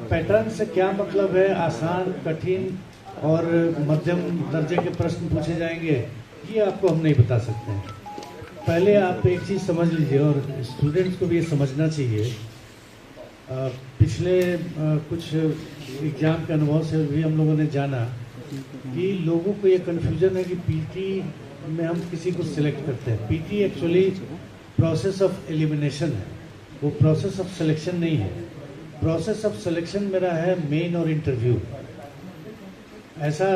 Pattern से क्या मतलब है? आसान, कठिन और मध्यम दर्जे के प्रश्न पूछे जाएंगे, ये आपको हम नहीं बता सकते हैं। पहले आप एक चीज़ समझ लीजिए, और स्टूडेंट्स को भी ये समझना चाहिए। पिछले कुछ एग्ज़ाम के अनुभव से भी हम लोगों ने जाना कि लोगों को ये कन्फ्यूजन है कि पीटी में हम किसी को सिलेक्ट करते हैं। PT actually process of elimination है, वो प्रोसेस ऑफ सिलेक्शन नहीं है। प्रोसेस ऑफ सिलेक्शन मेरा है मेन और इंटरव्यू। ऐसा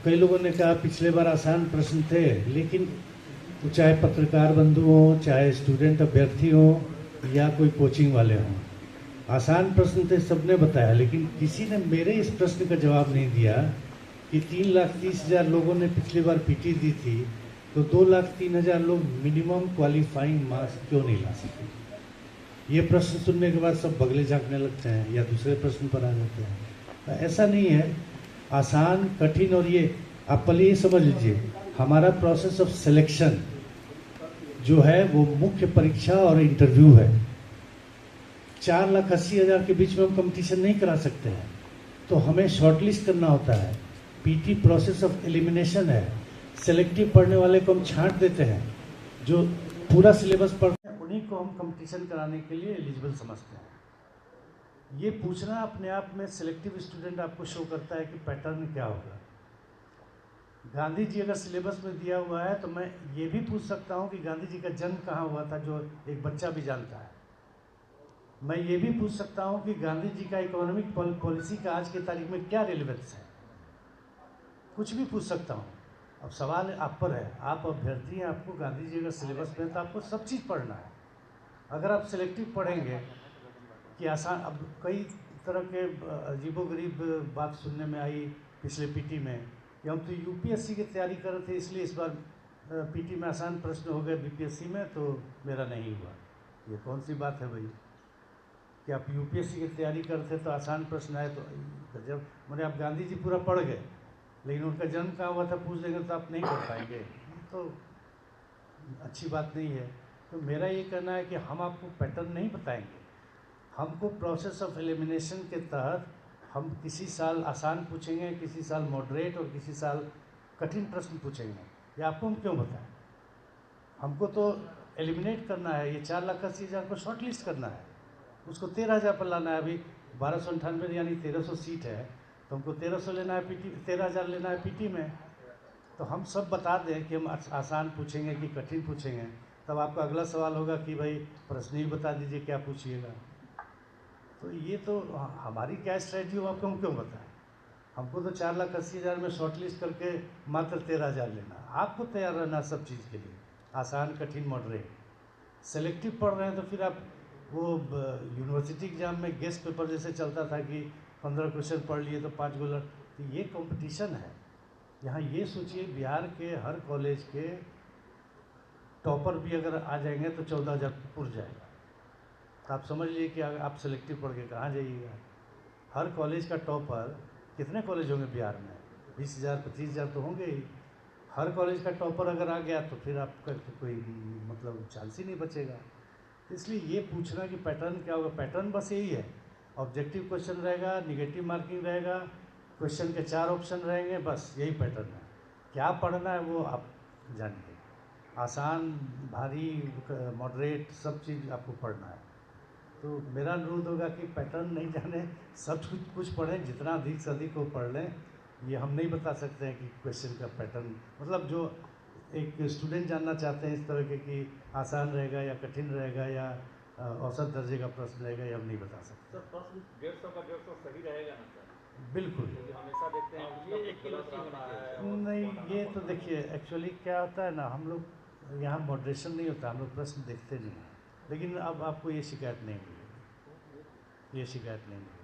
कई लोगों ने कहा पिछले बार आसान प्रश्न थे, लेकिन चाहे पत्रकार बंधु हों, चाहे स्टूडेंट अभ्यर्थी हों या कोई कोचिंग वाले हों, आसान प्रश्न थे, सबने बताया। लेकिन किसी ने मेरे इस प्रश्न का जवाब नहीं दिया कि 3,30,000 लोगों ने पिछली बार पीटी दी थी, तो 2,03,000 लोग मिनिमम क्वालिफाइंग मार्क्स क्यों नहीं ला सके? ये प्रश्न सुनने के बाद सब बगले झाँकने लगते हैं या दूसरे प्रश्न पर आ जाते हैं। तो ऐसा नहीं है। आसान, कठिन और ये आप पहले ये समझ लीजिए, हमारा प्रोसेस ऑफ सिलेक्शन जो है वो मुख्य परीक्षा और इंटरव्यू है। 4,80,000 के बीच में हम कंपटीशन नहीं करा सकते हैं, तो हमें शॉर्टलिस्ट करना होता है। पीटी प्रोसेस ऑफ एलिमिनेशन है। सेलेक्टिव पढ़ने वाले को हम छांट देते हैं, जो पूरा सिलेबस पढ़ते हैं उन्हीं को हम कंपटीशन कराने के लिए एलिजिबल समझते हैं। ये पूछना अपने आप में सिलेक्टिव स्टूडेंट आपको शो करता है कि पैटर्न क्या होगा। गांधी जी अगर सिलेबस में दिया हुआ है तो मैं ये भी पूछ सकता हूँ कि गांधी जी का जन्म कहाँ हुआ था, जो एक बच्चा भी जानता है। मैं ये भी पूछ सकता हूँ कि गांधी जी का इकोनॉमिक पॉलिसी का आज की तारीख में क्या रिलेवेंस है। कुछ भी पूछ सकता हूँ। अब सवाल आप पर है, आप अभ्यर्थी हैं, आपको गांधी जी का सिलेबस में तो आपको सब चीज़ पढ़ना है। अगर आप सिलेक्टिव पढ़ेंगे कि आसान, अब कई तरह के अजीबोगरीब बात सुनने में आई पिछले पीटी में कि हम तो यूपीएससी की तैयारी कर रहे थे, इसलिए इस बार पीटी में आसान प्रश्न हो गए, बीपीएससी में तो मेरा नहीं हुआ। ये कौन सी बात है भाई कि आप यूपीएससी की तैयारी करते तो आसान प्रश्न आए? तो जब मैंने आप गांधी जी पूरा पढ़ गए, लेकिन उनका जन्म कहाँ हुआ था पूछ देंगे तो आप नहीं कर पाएंगे, तो अच्छी बात नहीं है। तो मेरा ये कहना है कि हम आपको पैटर्न नहीं बताएंगे। हमको प्रोसेस ऑफ एलिमिनेशन के तहत हम किसी साल आसान पूछेंगे, किसी साल मॉडरेट और किसी साल कठिन प्रश्न पूछेंगे। ये आपको हम क्यों बताएं? हमको तो एलिमिनेट करना है। ये 4,80,000 को शॉर्ट लिस्ट करना है, उसको 13,000 पर लाना है। अभी 1298 यानी 1,300 सीट है, तो हमको 1,300 लेना है पीटी, 13,000 लेना है पीटी में। तो हम सब बता दें कि हम आसान पूछेंगे कि कठिन पूछेंगे, तब आपका अगला सवाल होगा कि भाई प्रश्न ही बता दीजिए क्या पूछिएगा। तो ये तो हमारी क्या स्ट्रैटेजी हो, आपको हम क्यों बताएं? हमको तो 4,80,000 में शॉर्ट लिस्ट करके मात्र 13,000 लेना। आपको तैयार रहना सब चीज़ के लिए, आसान, कठिन, मॉडरेट। सेलेक्टिव पढ़ रहे हैं तो फिर आप वो यूनिवर्सिटी एग्जाम में गेस्ट पेपर जैसे चलता था कि 15 क्वेश्चन पढ़ लिए तो 5 गो तो ये कंपटीशन है। यहाँ ये सोचिए, बिहार के हर कॉलेज के टॉपर भी अगर आ जाएंगे तो 14,000 पुर जाएगा। तो आप समझ लीजिए कि अगर आप सेलेक्टिव पढ़ के कहाँ जाइएगा। हर कॉलेज का टॉपर, कितने कॉलेज होंगे बिहार में? 20,000 25,000 तो होंगे ही। हर कॉलेज का टॉपर अगर आ गया तो फिर आपका तो कोई मतलब चांस ही नहीं बचेगा। तो इसलिए ये पूछना कि पैटर्न क्या होगा, पैटर्न बस यही है, ऑब्जेक्टिव क्वेश्चन रहेगा, निगेटिव मार्किंग रहेगा, क्वेश्चन के 4 ऑप्शन रहेंगे, बस यही पैटर्न है। क्या पढ़ना है वो आप जानिए। आसान, भारी, मॉडरेट सब चीज़ आपको पढ़ना है। तो मेरा अनुरोध होगा कि पैटर्न नहीं जाने, सब कुछ पढ़ें, जितना अधिक से अधिक वो पढ़ लें। ये हम नहीं बता सकते हैं कि क्वेश्चन का पैटर्न, मतलब जो एक स्टूडेंट जानना चाहते हैं इस तरह के कि आसान रहेगा या कठिन रहेगा या औसत दर्जे का प्रश्न रहेगा, ये हम नहीं बता सकते। सर प्रश्न 150 का 150 सही रहेगा ना सर? बिल्कुल क्योंकि हमेशा देखते हैं कुछ ना कुछ गलत रहता है। नहीं। ये तो देखिए एक्चुअली क्या होता है ना, हम लोग यहाँ मॉडरेशन नहीं होता, हम लोग प्रश्न देखते नहीं हैं। लेकिन अब आपको ये शिकायत नहीं मिलेगी, ये शिकायत नहीं मिलेगी।